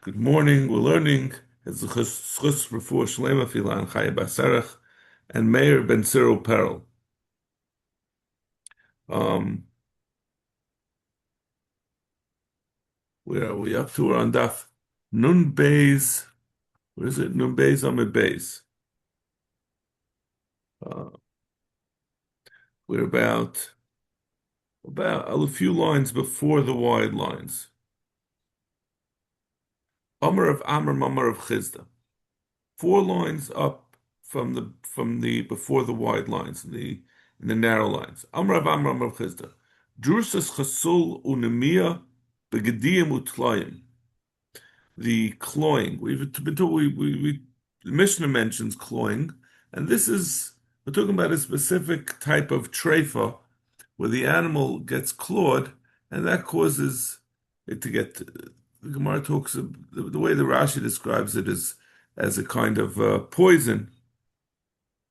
Good morning. We're learning Chus Refuah Shlema Filan Chaya Basarach and Meir Ben Cyril Perel. Um, where are we up to? We're on Daf Nun Beis. Where is it? Nun Beis Amid Beis. Uh, we're about a few lines before the wide lines. Amar of Amr, Mamar of Chizda. 4 lines up from the before the wide lines in the narrow lines. Amr of Amr, Mamar of Chizda. Drusas Chasul Unemia Begediyim Utlayim. The clawing. We've been told the Mishnah mentions clawing, and we're talking about a specific type of treifa where the animal gets clawed, and that causes it to get. The Gemara talks the way the Rashi describes it is as a kind of poison,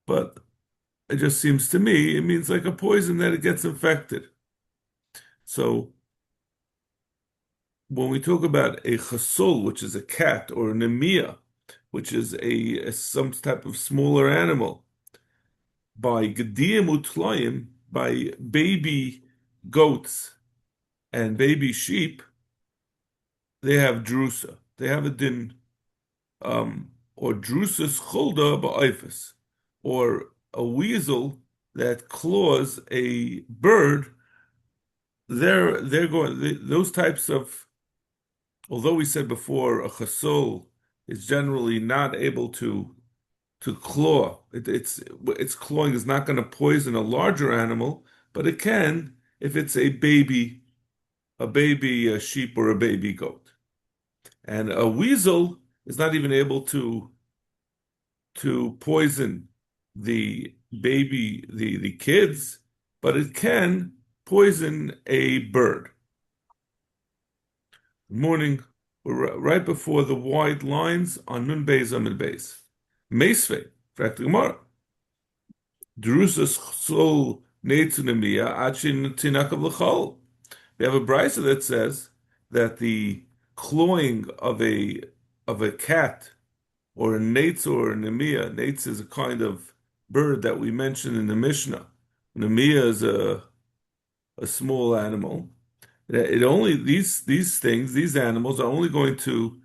but it just seems to me it means like a poison that it gets infected. So when we talk about a chasul, which is a cat, or a nemia, which is some type of smaller animal, by gediyim utlayim, by baby goats and baby sheep, they have drusa. They have a din, or drusas chulda ba'ifus, or a weasel that claws a bird. They're going those types of. Although we said before a chasul is generally not able to claw, its clawing is not going to poison a larger animal, but it can if it's a baby sheep or a baby goat. And a weasel is not even able to poison the kids, but it can poison a bird. Good morning. We're right before the wide lines on Nun Beis Amid Beis. Meisvei, fact Gemara. Drusas Chsul Neitzunemia Achin Tinakav L'chol. We have a brisa that says that the clawing of a cat or a nates or a nemia. Nates is a kind of bird that we mentioned in the Mishnah. Nemia is a small animal. These animals are only going to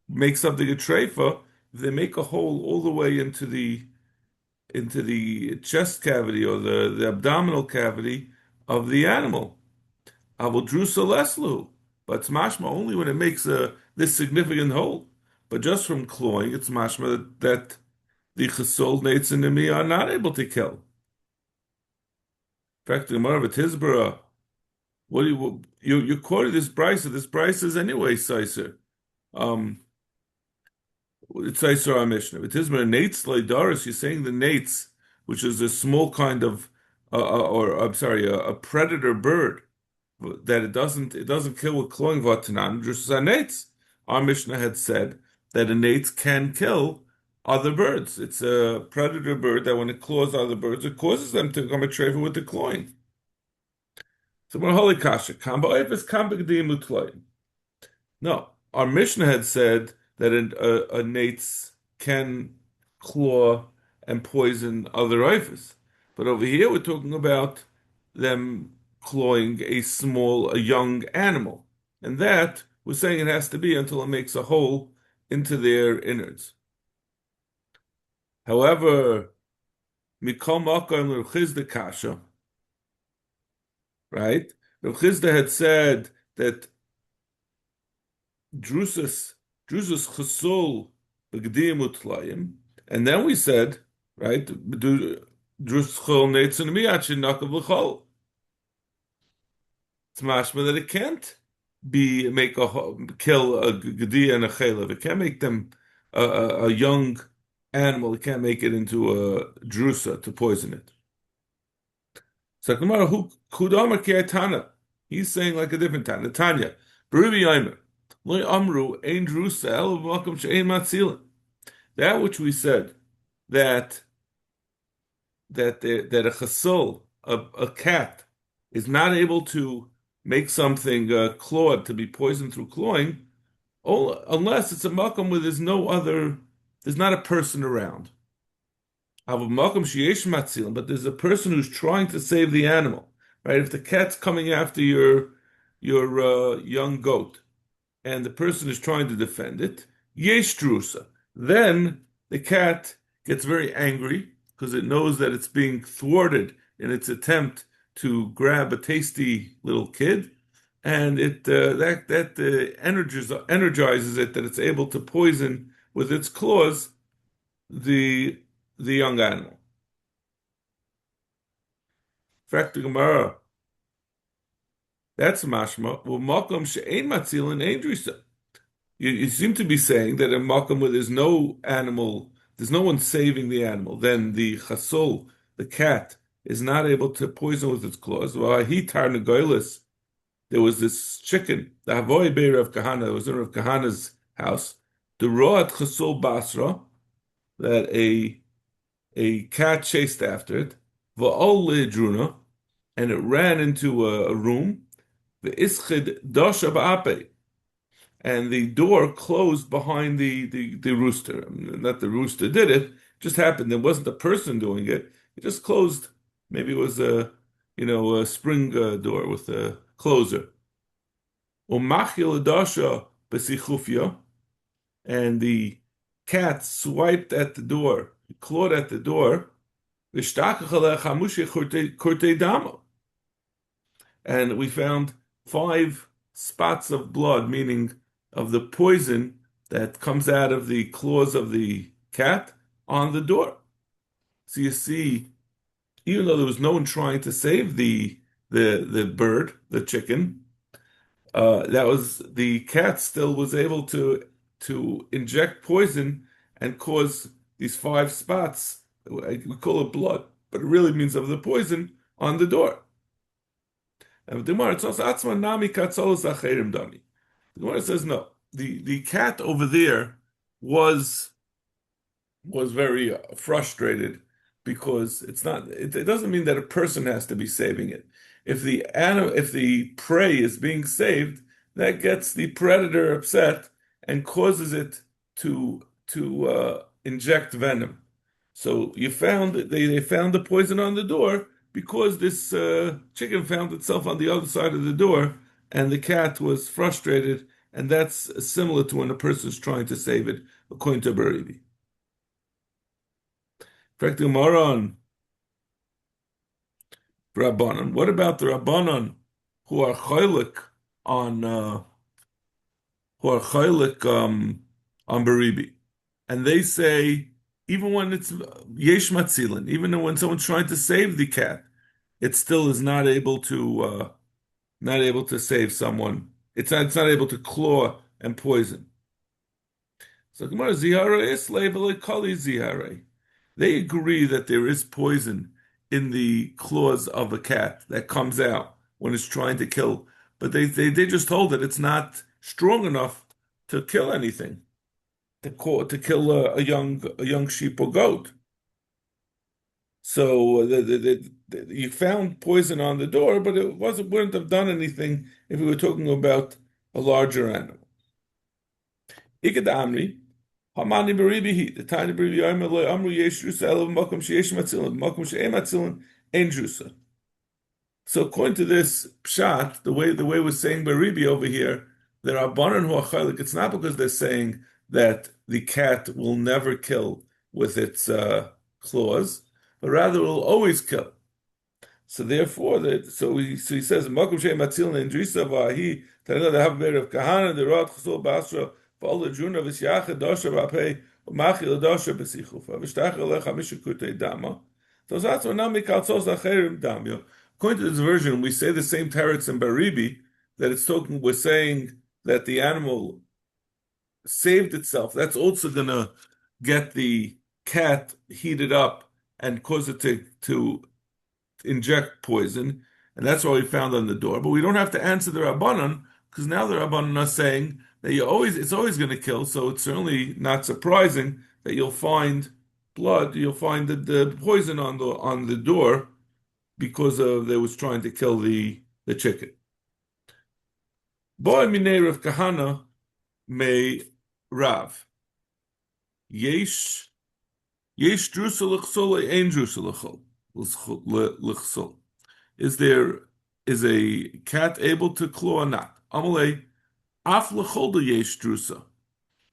make something a treifa if they make a hole all the way into the chest cavity or the abdominal cavity of the animal. Avoldrusa leslu, but it's mashma only when it makes this significant hole. But just from clawing, it's mashma that the chesol nates and nemi are not able to kill. In fact, the Gemara of Tizbara, what do you quoted this brisa? This brisa is anyway Seiser. It's Seiser our Mishnah. Tizbara nates leidaris. You're saying the nates, which is a small kind of, or I'm sorry, a predator bird that it doesn't kill with clawing vatanan. Just as nates, our Mishnah had said that a nates can kill other birds. It's a predator bird that when it claws other birds, it causes them to become a treifa with the clawing. So when holy kasha, no, our Mishnah had said that a nates can claw and poison other ifas, but over here we're talking about them clawing a young animal, and that we're saying it has to be until it makes a hole into their innards. However, mikol makom l'chizda kasha. Right? Rav Chizda had said that Drusas Chasul B'Gedim Utlayim, and then we said, right, Drus Chol Neitzun Miyachin Nakav L'Chol. It's mashma that it can't kill a Gedi and a Chelev. It can't make them a young animal. It can't make it into a drusa to poison it. So Gemara, who Kudamar Kiatana? He's saying like a different Tana. Tanya, Beruvi Yomer, Loy Amru, Ein Drusa, El Makom She'ein Matzilin. That which we said that a chasol, a cat, is not able to make something clawed to be poisoned through clawing. unless it's a makom where there's not a person around. But there's a person who's trying to save the animal, right? If the cat's coming after your young goat, and the person is trying to defend it, yesh drusa. Then the cat gets very angry because it knows that it's being thwarted in its attempt to grab a tasty little kid, and it energizes it that it's able to poison with its claws the young animal. In fact, the Gemara, that's mashma. Well, makom she'ein matzilin ein drisa. You seem to be saying that in makom where there's no animal, there's no one saving the animal, then the chasol, the cat, is not able to poison with its claws. Well, he tarnagoilis. There was this chicken, the Havoy Beir of Kahana, that was in Rav Kahana's house. The Roat Chasol Basra, that a cat chased after it, Va'ol Druna, and it ran into a room, the Ischid Dosha Ba'ape, and the door closed behind the rooster. I mean, not the rooster did it, just happened. There wasn't a person doing it. It just closed. Maybe it was a spring door with a closer. Umachil Dasha Besichufya, and the cat swiped at the door, clawed at the door, and we found 5 spots of blood, meaning of the poison that comes out of the claws of the cat on the door. So you see, even though there was no one trying to save the bird, the chicken, that was the cat still was able to inject poison and cause these 5 spots. We call it blood, but it really means of the poison on the door. And the Gemara says no. The cat over there was very frustrated because it doesn't mean that a person has to be saving it. If the prey is being saved, that gets the predator upset and causes it to inject venom. So they found the poison on the door because this chicken found itself on the other side of the door, and the cat was frustrated, and that's similar to when a person's trying to save it, according to Baribi. In fact, the Moron Rabbanon. What about the Rabbanon who are chaylik on Baribi, and they say even when it's yesh matzilin, even when someone's trying to save the cat, it still is not able to save someone. It's not able to claw and poison. So Gemara zihara is kali zihare. They agree that there is poison in the claws of a cat that comes out when it's trying to kill, but they just hold that it's not strong enough to kill anything, to kill a young sheep or goat. So you found poison on the door, but it wouldn't have done anything if we were talking about a larger animal. Ikad Amri, Hamani Baribihi, the tiny Baribi Amru Yeshrusa Elav Makom Sheyesh Matzilin, Makom Sheyem Matzilin, Ein Drusa. So according to this pshat, the way we're saying Baribi over here, there are Banan who are chaylik. It's not because they're saying that the cat will never kill with its claws, but rather it will always kill. So therefore, he says, Makom Sheyem Matzilin, Ein Drusa Vahi, Tanah the Havber of Kahana, the Rod Chasol Basra. So according to this version, we say the same teretz in Baribi that we're saying that the animal saved itself. That's also gonna get the cat heated up and cause it to inject poison, and that's what we found on the door. But we don't have to answer the Rabbanon, because now the Rabbanon are saying that it's always going to kill, so it's certainly not surprising that you'll find blood, you'll find the poison on the door because they was trying to kill the chicken. Boy Minei Rav Kahana may Rav. Yesh Yesh drusa l'chsul ein drusa l'chsul. Is there is a cat able to claw or not? Amalei af l'cholda yesh drusa.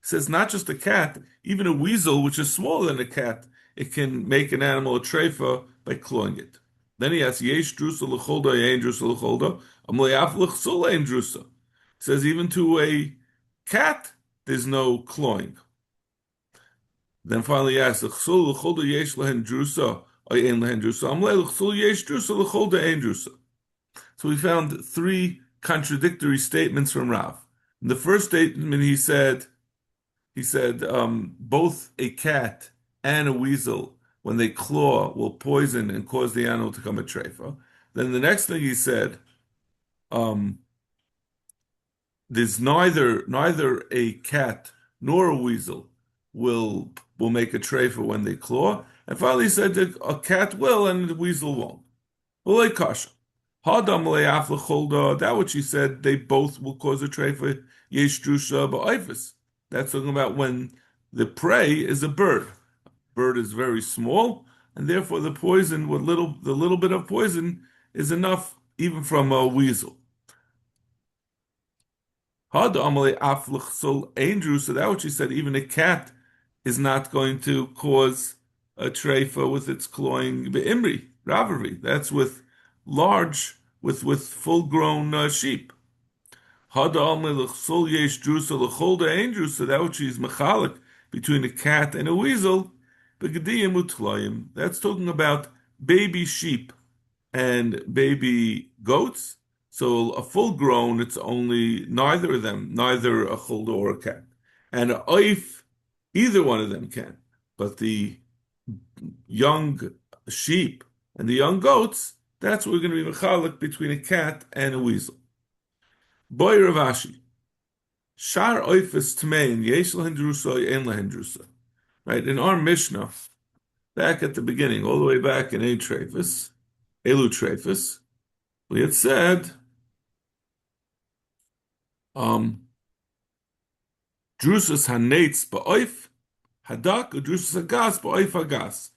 Says not just a cat, even a weasel, which is smaller than a cat, it can make an animal a treifa by clawing it. Then he asks, Yesh drusa l'cholda, ein drusa l'cholda, amalei af l'chsul ein drusa. Says even to a cat, there's no clawing. Then finally he asks, l'chsul l'cholda yesh lehen drusa, or ein lehen drusa, amalei l'chsul yesh drusa l'cholda ein drusa. So we found three contradictory statements from Rav. In the first statement, he said both a cat and a weasel, when they claw, will poison and cause the animal to become a treifa. Then the next thing he said, there's neither a cat nor a weasel will make a treifa when they claw. And finally he said that a cat will and the weasel won't. Well, kasha. That what she said, they both will cause a treifa. Yesh drusha ba'ifus. That's talking about when the prey is a bird. Bird is very small, and therefore the little bit of poison is enough even from a weasel. So that what she said, even a cat is not going to cause a treifa with its clawing be'imri, ravari. That's with full-grown sheep. So that which is mechalik between a cat and a weasel, that's talking about baby sheep and baby goats. So a full grown, it's only neither of them, neither a chulda or a cat. And a oif, either one of them can. But the young sheep and the young goats, that's what we're going to be mechalik between a cat and a weasel. Boy Ravashi, Shar oifes tmein yesh lehen drusa ein lehen drusa. Right, in our Mishnah, back at the beginning, all the way back in Elu Trefus, we had said, drusas haneitz ba'oif hadak or drusas hagas ba'oif hagas.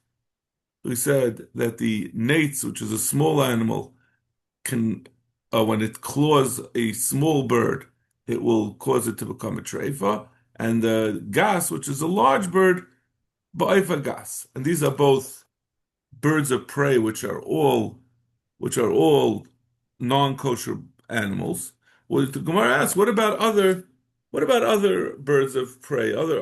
We said that the nates, which is a small animal, can when it claws a small bird, it will cause it to become a treifa, and the gas, which is a large bird, ba'oif hagas. And these are both birds of prey, which are all non-kosher animals. Well, the Gemara asks, what about other birds of prey, other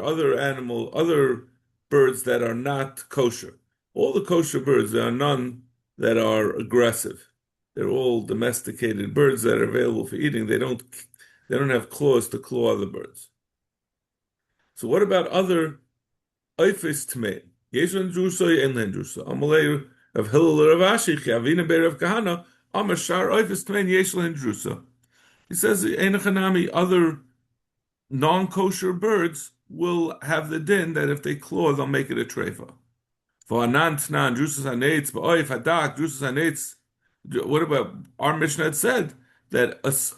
birds that are not kosher? All the kosher birds, there are none that are aggressive. They're all domesticated birds that are available for eating. They don't have claws to claw other birds. So what about other oifes tmei? Yeshon drusa and len drusa. Amalei of Hillel Rav Ashi Chavina Beir of Kahana Amar Shar oifes tmei yesh len drusa. He says Einachanami, other non-kosher birds will have the din that if they claw, they'll make it a treifa. For anan tnan drusas haneitz ba'oif hadak drusas haneitz. What about our Mishnah had said that it's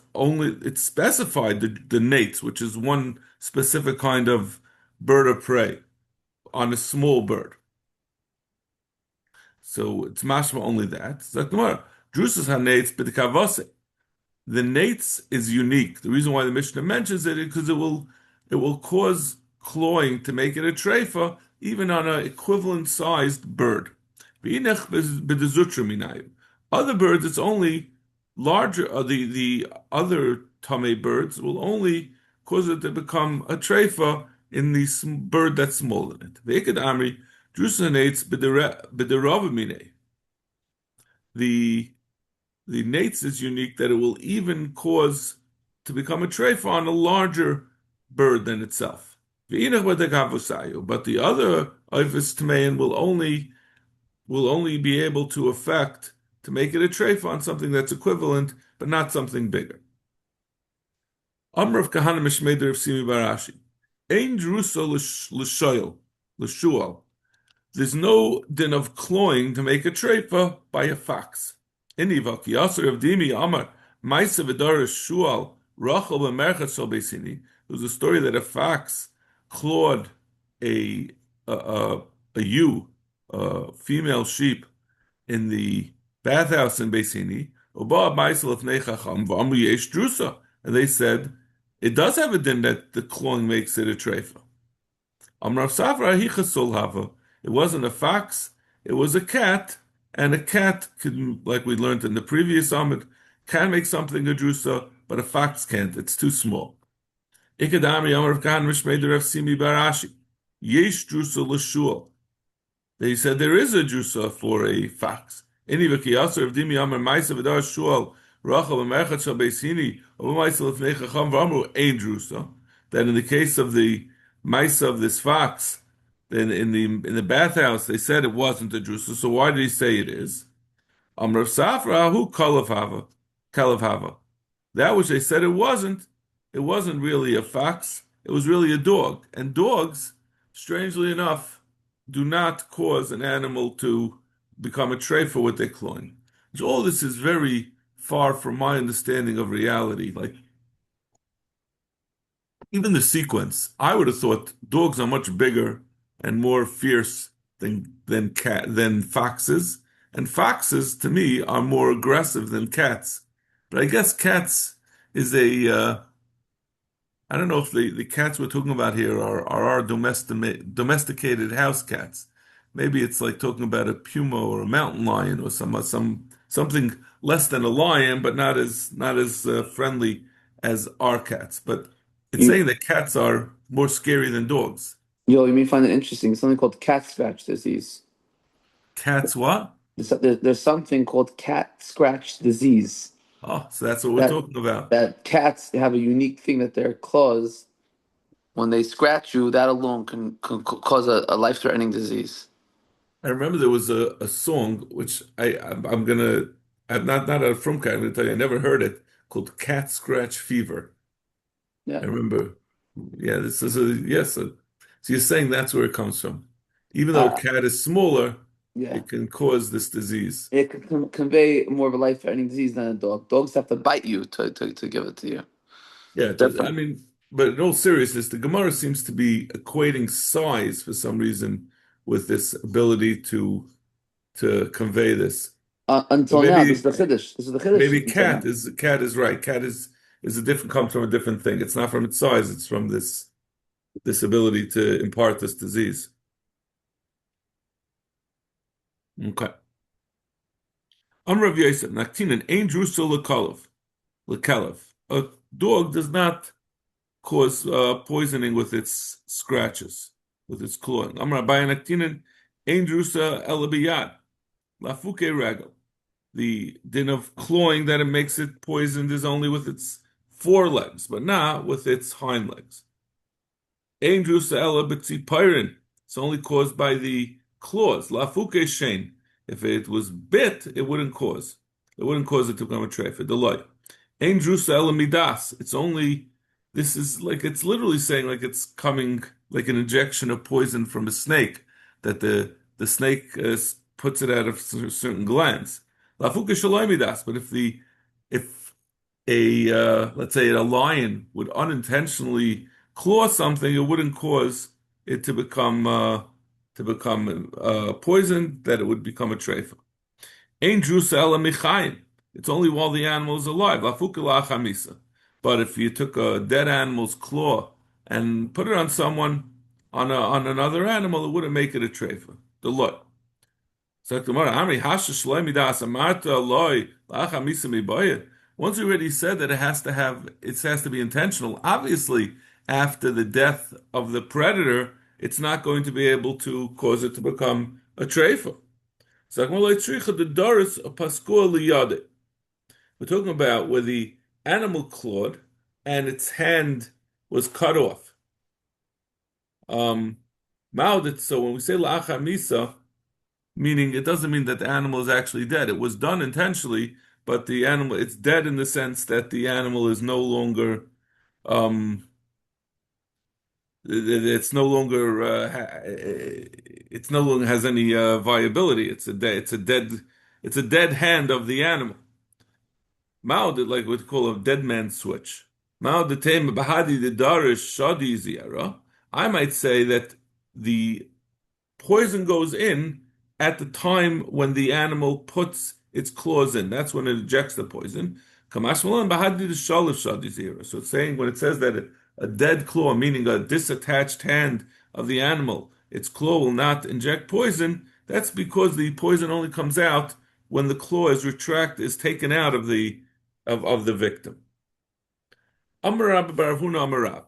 specified the nates, which is one specific kind of bird of prey on a small bird. So it's mashma only that. It's like Gemara, drusas haneitz b'dekavase. The nates is unique. The reason why the Mishnah mentions it is because it will cause clawing to make it a treifa, even on an equivalent sized bird. Other birds, it's only larger. The other tamei birds will only cause it to become a treifa in the bird that's smaller than it. Ve'ekad amri drusanates b'deravamine. The nates is unique that it will even cause to become a treifa on a larger bird than itself. But the other oifes tmein will only be able to affect to make it a treifa on something that's equivalent, but not something bigger. Amr of Kahana Mishmeder of Simi Barashi. Ein drusa l'shual. There's no din of clawing to make a treifa by a fox. Inivak Yasser of Dimi Amar Maisa Vidar Shual Rachel b'merchat shel beisini. There was a story that a fox clawed a a a, a ewe, a female sheep, in the bathhouse in Beisini. And they said it does have a din that the clawing makes it a treifa. It wasn't a fox, it was a cat, and a cat can, like we learned in the previous Amid, can make something a drusa, but a fox can't. It's too small. Ikadami Amar of Khan Mishmei Rav Simi Barashi. Yesh drusa l'shul. They said there is a drusa for a fox. Any v'kiyasser of dimi Amar Maisa v'dar shul Rachel v'merchat shal beisini or Maisa l'fnei chacham v'amru ein drusa. That in the case of the Maisa of this fox, then in the bathhouse they said it wasn't a drusa. So why did he say it is? Amrav Safra who kalav hava. That which they said it wasn't really a fox. It was really a dog. And dogs, strangely enough, do not cause an animal to become a tray for what they're clawing. So all this is very far from my understanding of reality. Like even the sequence, I would have thought dogs are much bigger and more fierce than foxes, and foxes to me are more aggressive than cats. But I guess cats is a I don't know if the cats we're talking about here are our domesticated house cats. Maybe it's like talking about a puma or a mountain lion or something less than a lion, but not as friendly as our cats. But it's You, saying that cats are more scary than dogs. you may find it interesting. Something called cat scratch disease. Cats what? There's something called cat scratch disease. Oh, so that's what we're That talking about. that cats have a unique thing that their claws, when they scratch you, that alone can cause a life-threatening disease. I remember there was a song which I'm gonna I'm not a from cat. I'm gonna tell you I never heard it called Cat Scratch Fever. Yeah, I remember. Yeah, this is a yes. So you're saying that's where it comes from. Even though a uh, cat is smaller, yeah. it can cause this disease. It can convey more of a life-threatening disease than a dog. Dogs have to bite you to give it to you. Yeah, I Different. mean, but in all seriousness, the Gemara seems to be equating size for some reason with this ability to convey this. But Until now, this is maybe the chiddush. This is the chiddush maybe until now. cat is right. Cat is a different comes from a different thing. It's not from its size, it's from this ability to impart this disease. Okay. Amrav Yosef, Naktinan, Ein Drusa Lekalev. A dog does not cause poisoning with its scratches, with its clawing. Amrav Bayan Naktinan, Ein Drusa Elabiyat, Lafuke Ragel. The din of clawing that it makes it poisoned is only with its forelegs, but not with its hind legs. Ein Drusa Elabitzi Pyrin. It's only caused by the claws. Lafuke Shein. If it was bit, it wouldn't cause. It wouldn't cause it to become a treifa. Deloy. Ein drusa elamidas. It's only. This is like it's literally saying like it's coming like an injection of poison from a snake that the snake puts it out of certain glands. Lafuke shaloimidas. But if a let's say a lion would unintentionally claw something, it wouldn't cause it to become poisoned, that it would become a treifa. Ein drusa ela michayim. It's only while the animal is alive. Lafuka la'achamisa. But if you took a dead animal's claw and put it on someone, on another animal, it wouldn't make it a treifa. The lot. Once we already said that it has to be intentional. Obviously, after the death of the predator, it's not going to be able to cause it to become a treifa. We're talking about where the animal clawed and its hand was cut off. So when we say la'acha misa, meaning it doesn't mean that the animal is actually dead. It was done intentionally, but the animal it's dead in the sense that the animal is no longer it's no longer it's no longer has any viability. It's a dead hand of the animal. Mao did like what we call a dead man switch. Mao the Tema Bahadi the Darish Shadi Ziyara. I might say that the poison goes in at the time when the animal puts its claws in. That's when it ejects the poison. Kamash Malan Bahadi the Shalish Shadi Ziyara. So it's saying when it says that a dead claw, meaning a disattached hand of the animal, its claw will not inject poison. That's because the poison only comes out when the claw is taken out of the victim. Amarab Baravuna Amarab.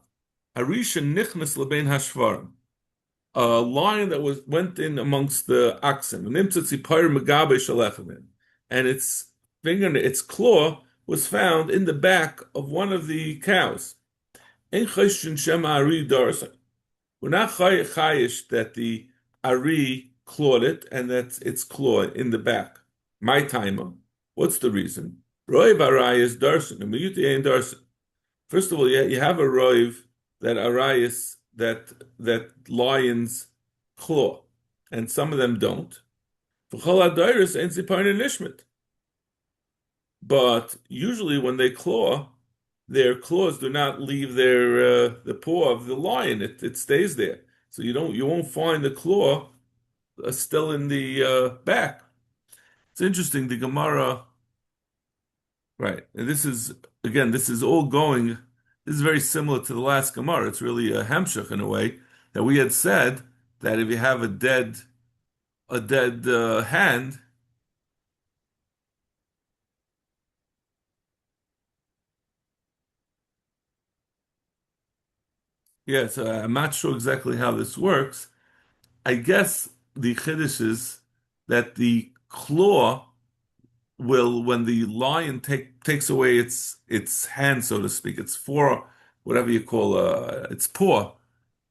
Arisha Nichnas Lebein Hashvarim. A lion that went in amongst the oxen. And its claw was found in the back of one of the cows. We're not chayish that the ari clawed it and that's its claw in the back. My timer. What's the reason? Roiv arayis darson, and miyuti ain't darson. First of all, you have a roiv that arayis that lions claw, and some of them don't. But usually, when they claw, their claws do not leave the paw of the lion. It stays there, so you won't find the claw still in the back. It's interesting. The Gemara, right? And this is all going. This is very similar to the last Gemara. It's really a hemshech in a way that we had said that if you have a dead hand, yes, I'm not sure exactly how this works. I guess the chiddush is that the claw will, when the lion takes away its hand, so to speak, its fore, whatever you call its paw,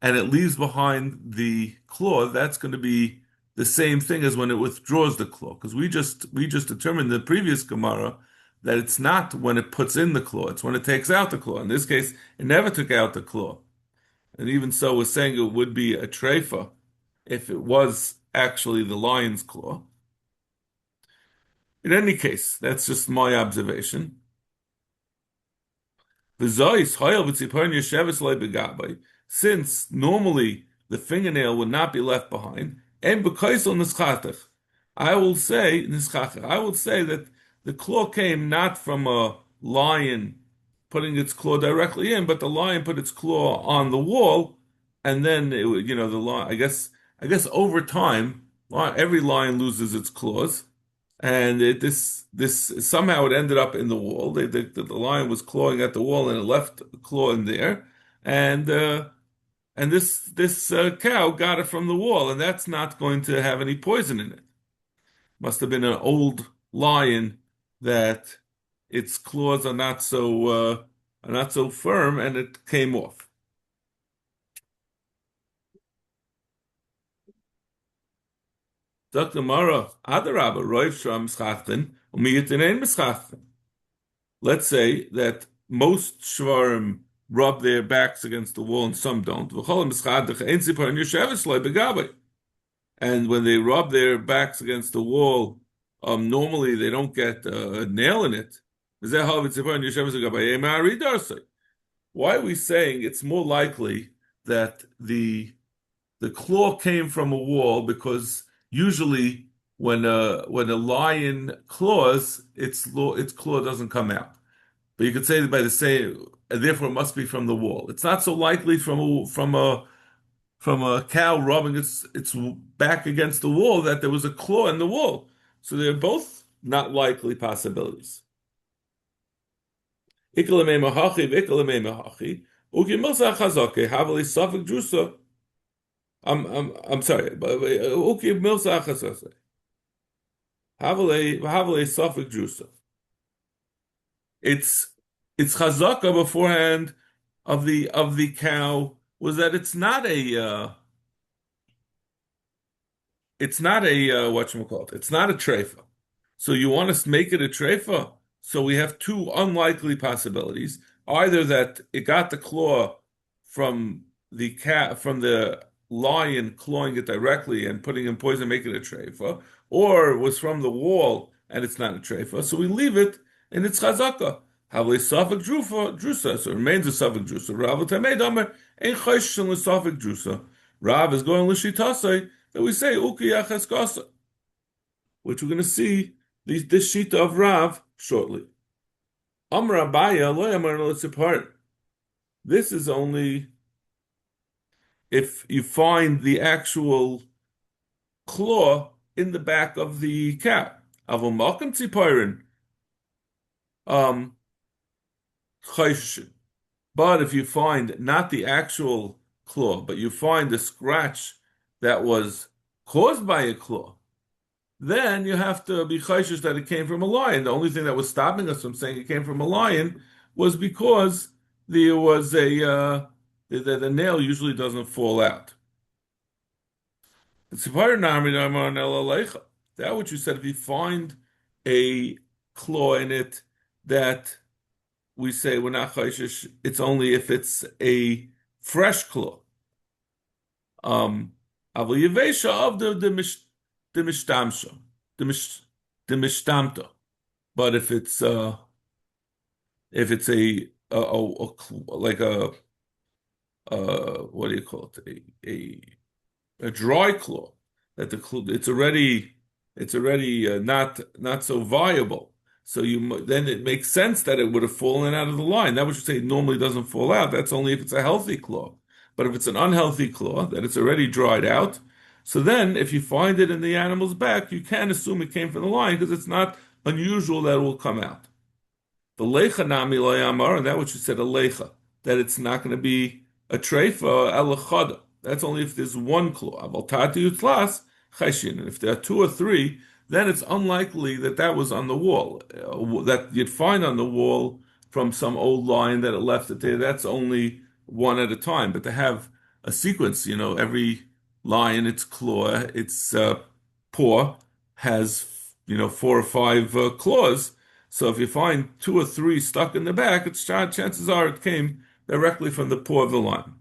and it leaves behind the claw, that's going to be the same thing as when it withdraws the claw. Because we just determined in the previous Gemara that it's not when it puts in the claw, it's when it takes out the claw. In this case, it never took out the claw. And even so, we're saying it would be a treifa if it was actually the lion's claw. In any case, that's just my observation. Since normally the fingernail would not be left behind, and I will say that the claw came not from a lion putting its claw directly in, but the lion put its claw on the wall, and then the lion. I guess over time, every lion loses its claws, and this somehow it ended up in the wall. The lion was clawing at the wall, and it left a claw in there, and this cow got it from the wall, and that's not going to have any poison in it. Must have been an old lion that its claws are not so firm, and it came off. Dr. Mara, Adarabba, Roiv Shram Mischachten, Umiyitin Mischachten. Let's say that most shvarim rub their backs against the wall and some don't. And when they rub their backs against the wall, normally they don't get a nail in it. Why are we saying it's more likely that the claw came from a wall? Because usually when a lion claws, its claw doesn't come out. But you could say that by the same, therefore it must be from the wall. It's not so likely from a cow rubbing its back against the wall that there was a claw in the wall. So they're both not likely possibilities. I'm sorry. It's chazaka beforehand of the cow was that it's not a whatchamacallit. It's not a treifa. So you want to make it a treifa? So we have two unlikely possibilities. Either that it got the claw from the lion clawing it directly and putting in poison, making it a treifa, or it was from the wall and it's not a treifa. So we leave it and it's chazaka. Havli Safik Drusa, so it remains a Safik Drusa. Rav Tamed Omer, Ein Chayshin L'Safik Drusa. Rav is going L'Shitasei, that we say, Uki Yachas Gasa, which we're going to see this Shita of Rav shortly. Amr Abaya, Lo Amar L'Tzipart. This is only if you find the actual claw in the back of the cat. Avol Malkim Tzipirin, Chayshin. But if you find not the actual claw, but you find a scratch that was caused by a claw, then you have to be chayshish that it came from a lion. The only thing that was stopping us from saying it came from a lion was because there was the nail usually doesn't fall out. That what you said, if you find a claw in it that we say we're not chayshish, it's only if it's a fresh claw. Aval yevesha of the mishtamsha, the mishtamta. But if it's like what do you call it, a dry claw, that it's already not so viable. So then it makes sense that it would have fallen out of the line. That would say it normally doesn't fall out. That's only if it's a healthy claw. But if it's an unhealthy claw, that it's already dried out, so then if you find it in the animal's back, you can assume it came from the lion because it's not unusual that it will come out. The lecha nami loyamar, and that which you said a lecha, that it's not going to be a treifa elachada. That's only if there's one claw. Avaltati utlas chayshin. And if there are two or three, then it's unlikely that that was on the wall, that you'd find on the wall from some old lion that it left it there. That's only one at a time. But to have a sequence, every lion, its claw, its paw has, four or five claws. So if you find two or three stuck in the back, chances are it came directly from the paw of the lion.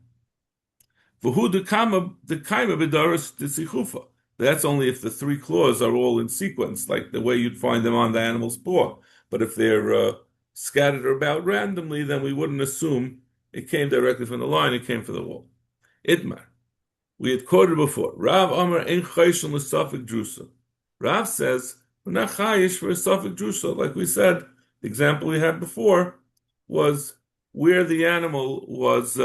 That's only if the three claws are all in sequence, like the way you'd find them on the animal's paw. But if they're scattered about randomly, then we wouldn't assume it came directly from the lion, it came from the wall. Itmar. We had quoted before. Rav Amar Ein Chayshin L'Safik Drusa. Rav says, we're not chayish for a Safik Drusa. Like we said, the example we had before was where the animal was,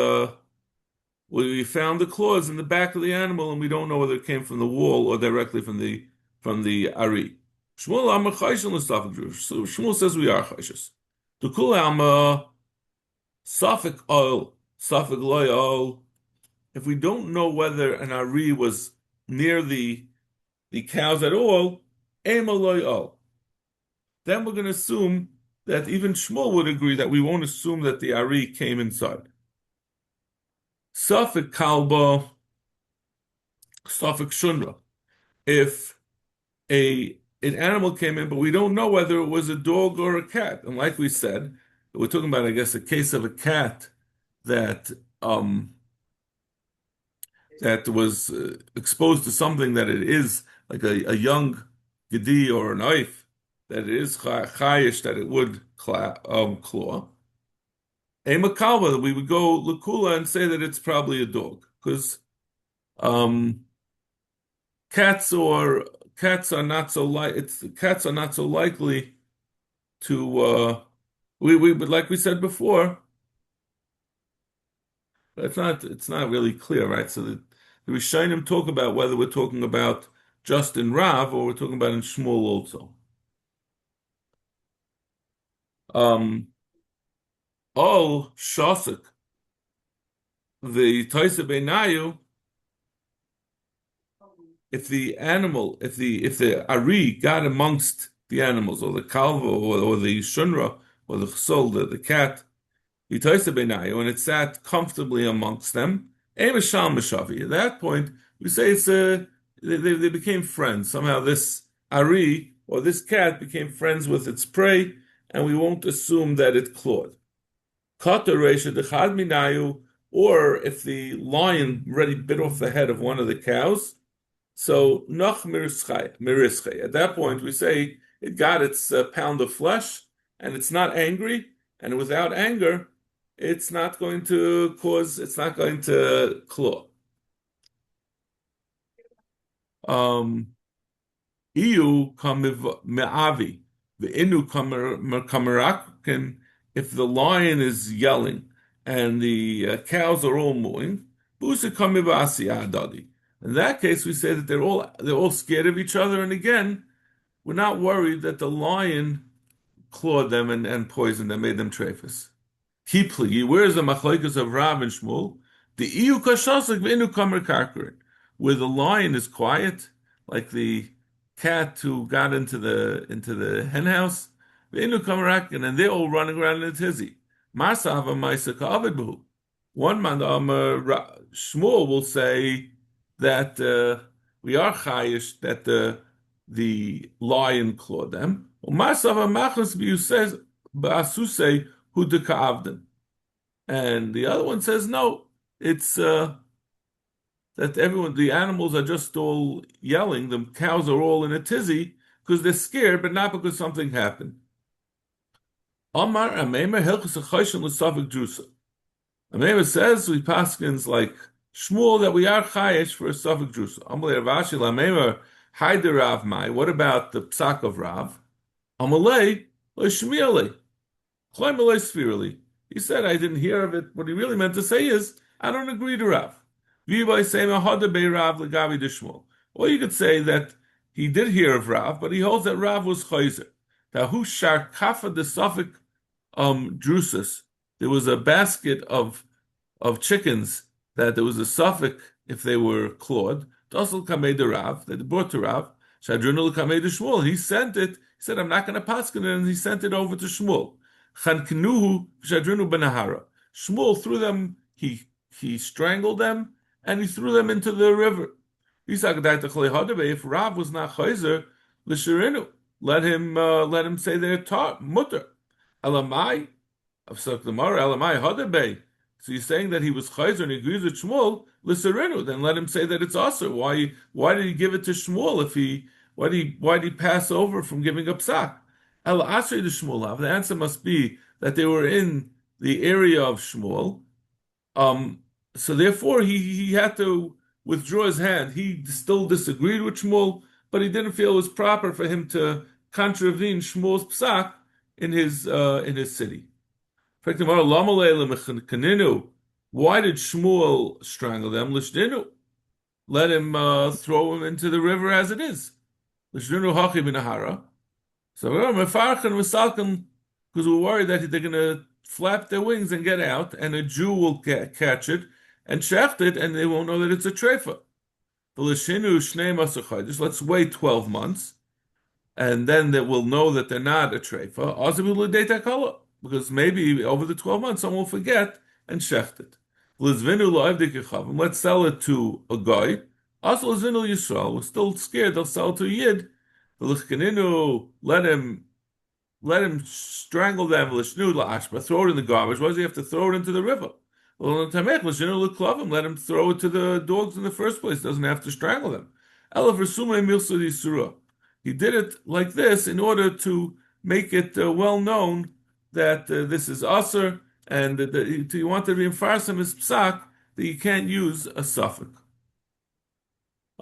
we found the claws in the back of the animal, and we don't know whether it came from the wall or directly from the ari. Shmuel Amar Chayshin L'Safik Drusa. So Shmuel says we are chayshes. To Kul Amar Safik Oil, Safik Loy Oil. If we don't know whether an ari was near the cows at all, then we're going to assume that even Shmuel would agree that we won't assume that the ari came inside. Safik kalba, Safik shunra. If an animal came in, but we don't know whether it was a dog or a cat, and like we said, we're talking about, I guess, a case of a cat that was exposed to something that it is like a young gedi or a knife, that it is chayish, that it would claw. A makalba, we would go lakula and say that it's probably a dog, because cats are not so cats are not so likely to but like we said before, it's not really clear, right? So the Rishonim talk about whether we're talking about just in Rav or we're talking about in Shmuel also. All Shosik, the Taisa Beinayu, if the Ari got amongst the animals, or the Kalva, or the Shunra, or the Chsol, the cat, the Taisa Beinayu, and it sat comfortably amongst them, at that point, we say they became friends. Somehow this Ari, or this cat, became friends with its prey, and we won't assume that it clawed. Or if the lion already bit off the head of one of the cows, so noch mirischai. At that point, we say it got its pound of flesh, and it's not angry, and without anger, it's not going to cause, it's not going to claw. Iu me'avi, the inu kamerakin, if the lion is yelling and the cows are all mooing, busa kamivasi adadi. In that case, we say that they're all scared of each other, and again, we're not worried that the lion clawed them and poisoned them, made them trephus. Kipli, where's the machlokes of Rav and Shmuel? The iu kashasik v'inu kamer karkarin, where the lion is quiet, like the cat who got into the hen house, v'inu kamer and they're all running around in a tizzy. Masava ma'isa ka'avid b'hu. One man, Shmuel will say that we are chayish that the lion clawed them. Masava machnas b'hu says ba'asuse hu deka'avden. And the other one says no, it's that the animals are just all yelling. The cows are all in a tizzy because they're scared, but not because something happened. Amar Amemer Hilchus Achoshen L'Safik Drusa. Amemer says we paskins like Shmuel that we are chayesh for a Safik Drusa. Amalei Ravashi Lamemer Haider Rav Mai. What about the psak of Rav? Amalei L'Shmielei Chloimelei Sphirali. He said, I didn't hear of it. What he really meant to say is, I don't agree to Rav. Or you could say that he did hear of Rav, but he holds that Rav was chayzer. Tahu shar kafa de Suffolk drusus. There was a basket of chickens that there was a suffix if they were clawed. Dosel kamei de Rav, that they brought to Rav. Shadrunul kamei de Shmuel. He sent it. He said, I'm not going to paskin it, and he sent it over to Shmuel. Chanknuhu shadrinu benahara. Shmuel threw them. He strangled them and he threw them into the river. If Rav was not chayzer, l'shirinu, let him say their mutter. Elamai of Saklamar Elamai Hadabei. So you're saying that he was chayzer and he agrees with Shmuel, l'shirinu. Then let him say that it's also. Why did he give it to Shmuel if why did he pass over from giving up psak? El Asri to Shmuel. The answer must be that they were in the area of Shmuel. So therefore, he had to withdraw his hand. He still disagreed with Shmuel, but he didn't feel it was proper for him to contravene Shmuel's psak in his city. Why did Shmuel strangle them? Lishdinu. Let him throw him into the river as it is. Lishdinu hachi b'nahara. So we're mefarchen v'salken because we're worried that they're going to flap their wings and get out, and a Jew will catch it and shecht it, and they won't know that it's a treifa. Let's wait 12 months, and then they will know that they're not a treifa. Because maybe over the 12 months, someone will forget and shecht it. Let's sell it to a guy. We're still scared they'll sell it to a yid. Let him strangle them, throw it in the garbage. Why does he have to throw it into the river? Well, let him throw it to the dogs in the first place. Doesn't have to strangle them. He did it like this in order to make it well known that this is aser, and that he wanted to reinforce his psak that you can't use a suffix.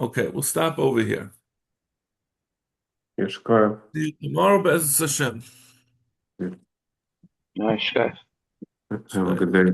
Okay, we'll stop over here. Yes, Carl. See you tomorrow, Be'ez Hashem. Nice guys. Have a good day.